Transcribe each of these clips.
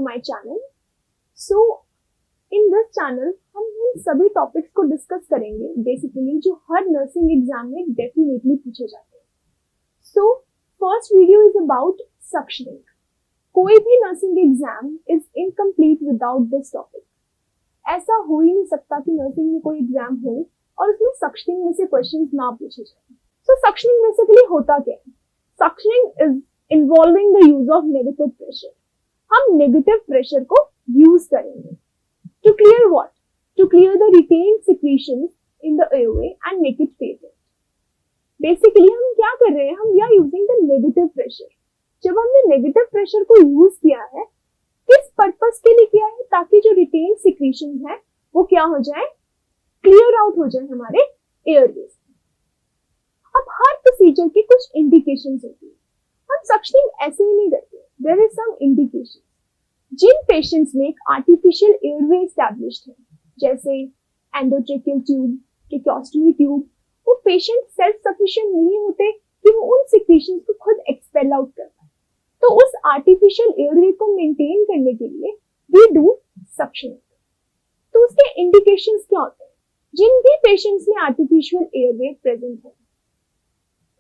my channel. So in this channel हम उन सभी टॉपिक्स को डिस्कस करेंगे बेसिकली जो हर नर्सिंग एग्जाम में डेफिनेटली पूछे जाते हैं. So first video is about suctioning. कोई भी nursing exam is incomplete without this topic. ऐसा हो ही नहीं सकता कि नर्सिंग में कोई एग्जाम हो और उसमें सक्शनिंग में से क्वेश्चंस ना पूछे जाए. सो सक्शनिंग बेसिकली होता क्या है? Suctioning is involving the use of negative pressure. हम नेगेटिव प्रेशर को यूज करेंगे to clear what? To clear the retained secretions in the airway and make it patent. Basically हम क्या कर रहे हैं? हम we are using the negative pressure. जब हमने नेगेटिव प्रेशर को यूज किया है, किस पर्पस के लिए किया है? ताकि जो रिटेन्ड सिक्रीशंस है वो क्या हो जाए? क्लियर आउट हो जाए हमारे एयरवेज. अब हर प्रोसीजर की कुछ इंडिकेशंस होती है. हम सक्शनिंग ऐसे ही नहीं करते. There is some indication. जिन पेशेंट्स में एक आर्टिफिशियल एयरवे एस्टैब्लिश्ड है, जैसे एंडोट्रेकियल ट्यूब, ट्रेकियोस्टोमी ट्यूब, वो पेशेंट सेल्फ सफिशिएंट नहीं होते कि वो उन सिक्रीशंस को खुद एक्सपेल आउट कर पाए. तो उस आर्टिफिशियल एयरवे को मेंटेन करने के लिए वी डू सक्शनिंग. तो उसके इंडिकेशंस क्या होते हैं? जिन भी पेशेंट्स में आर्टिफिशियल एयरवे प्रेजेंट है,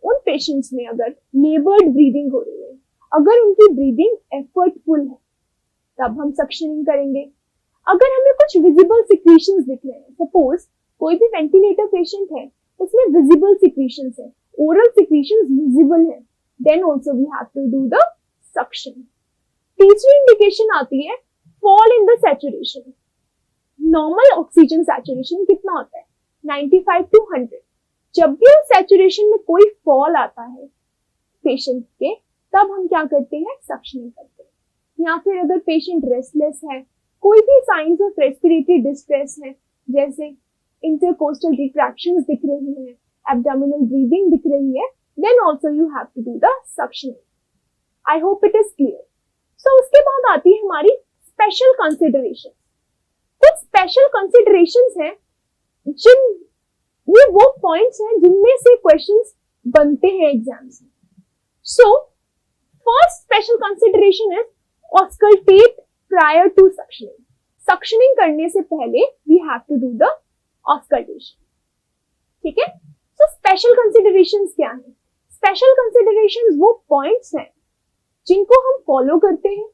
उन पेशेंट्स में अगर लेबर्ड ब्रीदिंग हो रही है, अगर उनकी ब्रीदिंग एफर्टफुल है, तब हम सक्शनिंग करेंगे. अगर हमें कुछ विजिबल सिक्रीशंस दिख रहे हैं, सपोज कोई भी वेंटिलेटर पेशेंट है, उसमें विजिबल सिक्रीशंस है, ओरल सिक्रीशंस विजिबल है, then also we have to do the suction. तीसरी इंडिकेशन आती है fall in the saturation. Normal oxygen saturation कितना होता है? 95 to 100. जब भी उस सैचुरेशन में कोई फॉल आता है पेशेंट के, तब हम क्या करते हैं? सक्शनिंग करते हैं. या फिर अगर पेशेंट रेस्टलेस है, कोई भी साइंस ऑफ रेस्पिरेटरी डिस्ट्रेस है, जैसे इंटरकोस्टल रिट्रैक्शंस दिख रही हैं, एब्डोमिनल ब्रीदिंग दिख रही है, then also you have to do the suctioning. I hope it is clear. So उसके बाद आती है हमारी स्पेशल कंसिडरेशन. कुछ स्पेशल कंसिडरेशंस हैं ये वो पॉइंट्स हैं जिनमें से क्वेश्चंस बनते हैं एग्जाम्स में. So first special consideration is auscultate prior to suctioning. Suctioning करने से पहले we have to do the auscultation. ठीक है. सो स्पेशल कंसिडरेशंस क्या है? स्पेशल कंसिडरेशंस वो पॉइंट्स हैं जिनको हम फॉलो करते हैं,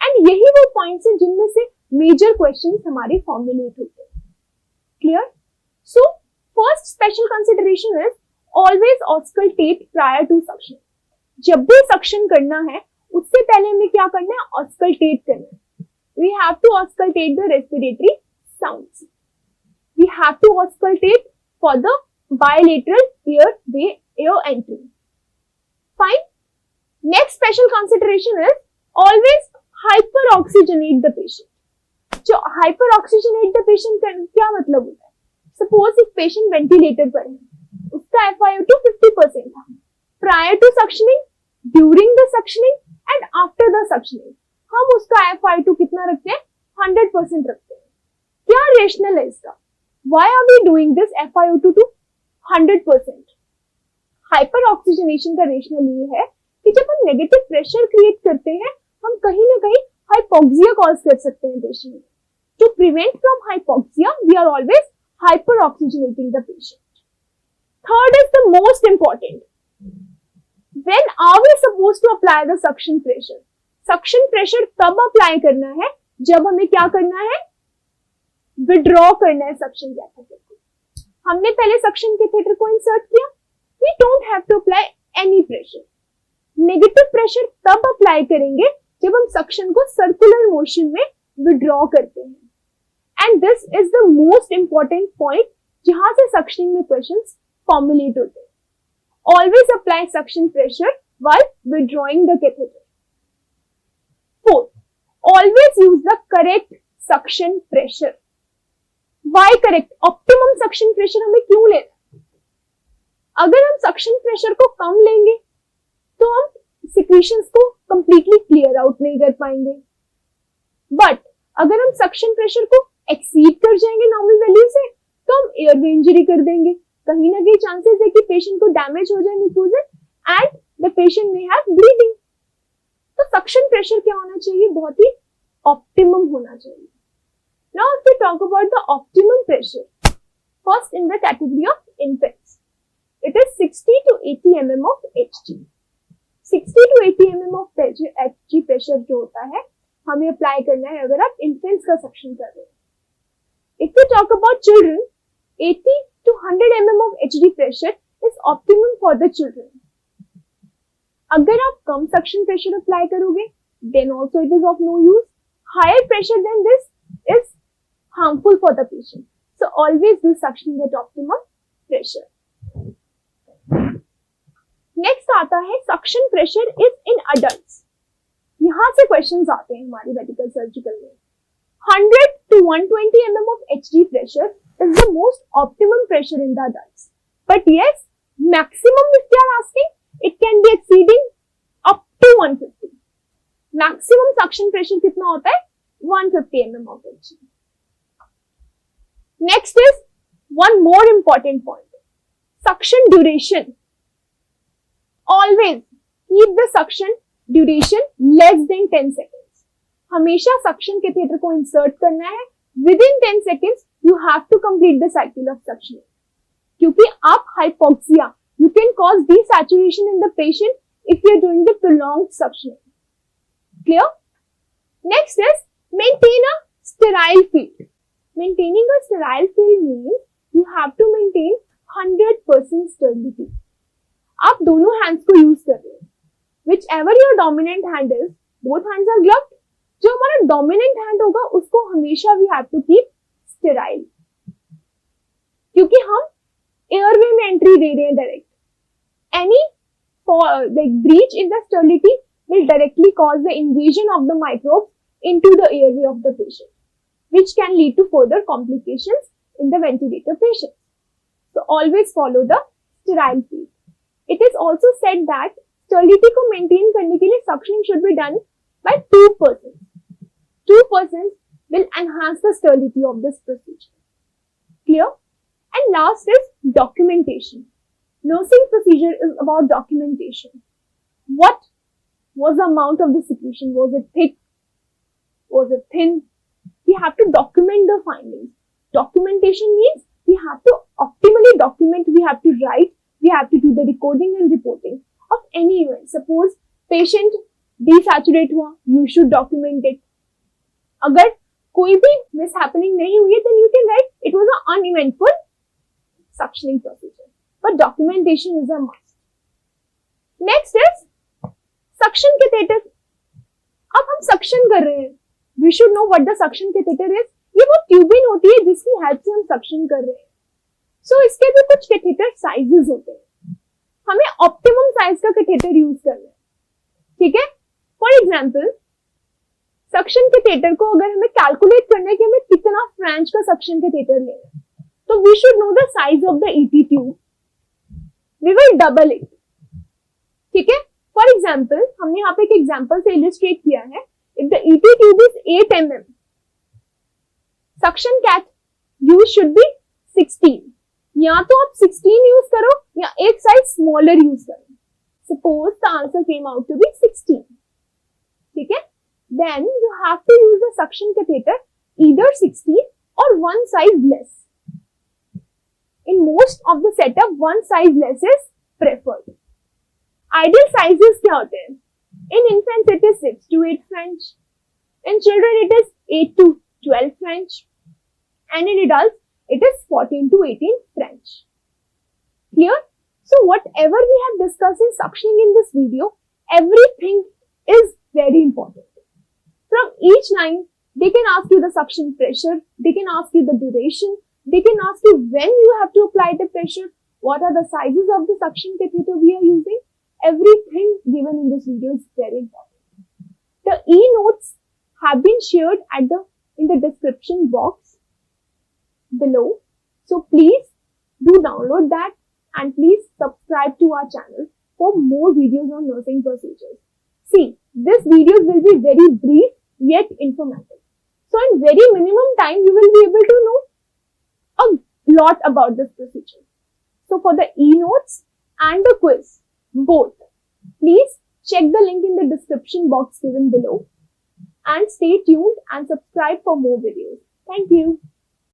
एंड यही वो पॉइंट्स हैं जिनमें से मेजर क्वेश्चंस हमारे फॉर्मुलेट होते हैं. Clear? So first special consideration is always auscultate prior to suction. जब भी सक्शन करना है, उससे पहले हमें क्या करना है? ऑस्कल्टेट करना है. We have to auscultate the respiratory sounds. We have to auscultate for the bilateral air entry. Fine. Next special consideration is always hyper oxygenate the patient. जो हाइपर ऑक्सीजनेट द पेशेंट क्या मतलब होता है? Suppose एक patient ventilator पर है, उसका FiO2 50% था. Prior to suctioning, during the suctioning and after the suctioning हम उसका FiO2 कितना रखते हैं? 100% रखते हैं. क्या रेशनल है इसका? Why are we doing this FiO2 to 100%? Hyper oxygenation का रेशनल ये है कि जब हम नेगेटिव प्रेशर क्रिएट करते हैं, हम कहीं ना कहीं हाइपोक्सिया कॉज कर सकते हैं पेशेंट में. To prevent from hypoxia we are always hyperoxygenating the patient. Third is the most important. When are we supposed to apply the suction pressure? Suction pressure तब apply करना है जब हमें क्या करना है? Withdraw करना है suction catheter को. हमने पहले suction catheter को insert किया. We don't have to apply any pressure. Negative pressure तब apply करेंगे जब हम suction को circular motion में withdraw करते हैं. And this is the most important point जहां से सक्शनिंग में क्वेश्चंस फॉर्मुलेट होते हैं. Always apply suction pressure while withdrawing the catheter. Fourth, always use the correct suction pressure. Why correct? Optimum suction pressure हमें क्यों लेना है? अगर हम suction pressure को कम लेंगे तो हम secretions को completely clear out नहीं कर पाएंगे. But अगर हम suction pressure को एक्सीड कर जाएंगे नॉर्मल वैल्यू से, तो हम एयरवे इंजरी कर देंगे. कहीं ना कहीं चांसेस है कि पेशेंट को डैमेज हो जाए mucosa and the patient may have bleeding. तो सक्शन प्रेशर क्या होना चाहिए? बहुत ही optimum होना चाहिए. Now if we talk about the optimum pressure, first in the category of infants, it is 60 to 80 mm of Hg. 60 to 80 mm of Hg pressure जो होता है हमें अप्लाई करना है अगर आप infants का सक्शन कर रहे हैं. If we talk about children, 80 to 100 mm of Hg pressure is optimum for the children. अगर आप कम सक्शन प्रेशर अप्लाई करोगे, then also it is of no use. Higher pressure than this is harmful for the patient. So always do suctioning at optimum pressure. Next आता है suction pressure is in adults. यहाँ से questions आते हैं हमारी medical surgical में. 100 to 120 mm of Hg pressure is the most optimum pressure in the adults. But yes, maximum if they are asking, it can be exceeding up to 150. Maximum suction pressure कितना होता है? 150 mm of Hg. Next is one more important point. Suction duration. Always keep the suction duration less than 10 seconds. हमेशा suction catheter को insert करना है. Within 10 seconds, you have to complete the cycle of suctioning. क्योंकि आप hypoxia, you can cause desaturation in the patient if you are doing the prolonged suctioning. Clear? Next is maintain a sterile field. Maintaining a sterile field means you have to maintain 100% sterility. आप दोनों hands को use कर रहे हैं. Whichever your dominant hand is, both hands are gloved. जो हमारा dominant hand होगा उसको हमेशा we have to keep sterile. क्योंकि हम airway में entry दे रहे हैं direct. Any breach in the sterility will directly cause the invasion of the microbes into the airway of the patient, which can lead to further complications in the ventilator patient. So always follow the sterile field. It is also said that sterility को maintain करने के लिए suctioning should be done by 2 persons. 2 persons will enhance the sterility of this procedure. Clear? And last is documentation. Nursing procedure is about documentation. What was the amount of the secretion? Was it thick? Was it thin? We have to document the findings. Documentation means we have to optimally document, we have to write, we have to do the recording and reporting of any event. Suppose patient desaturate हुआ, you should document it. अगर कोई भी mishappening नहीं हुई है, then you can write it was an uneventful suctioning procedure. But documentation is a must. Next is suction catheter. अब हम suction कर रहे हैं. We should know what the suction catheter is. ये वो ट्यूबिन होती है जिसकी हेल्प से हम suction कर रहे हैं. So इसके भी कुछ catheter sizes होते हैं. हमें optimum size का catheter use करना है. ठीक है? For example, suction catheter को अगर हमें calculate करना है कि हमें कितना French का suction catheter लेना है, तो we should know the size of the ET tube. We will double it. ठीक है? For example, हमने यहाँ पे एक example से illustrate किया है. If the ET tube is 8 mm, suction cat use should be 16. या तो आप 16 use करो या एक size smaller use करो. Suppose the answer came out to be 16. ठीक है? Then you have to use the suction catheter either 16 or one size less. In most of the setup, one size less is preferred. Ideal sizes क्या होते हैं? In infants it is 6 to 8 French. In children it is 8 to 12 French. And in adults it is 14 to 18 French. Clear? So whatever we have discussed in suctioning in this video, everything is very important. From each line, they can ask you the suction pressure, they can ask you the duration, they can ask you when you have to apply the pressure, what are the sizes of the suction catheter we are using. Everything given in this video is very important. The e-notes have been shared in the description box below. So please do download that and please subscribe to our channel for more videos on nursing procedures. See, these videos will be very brief yet informative. So in very minimum time, you will be able to know a lot about this procedure. So for the e-notes and the quiz, both, please check the link in the description box given below. and stay tuned and subscribe for more videos. Thank you.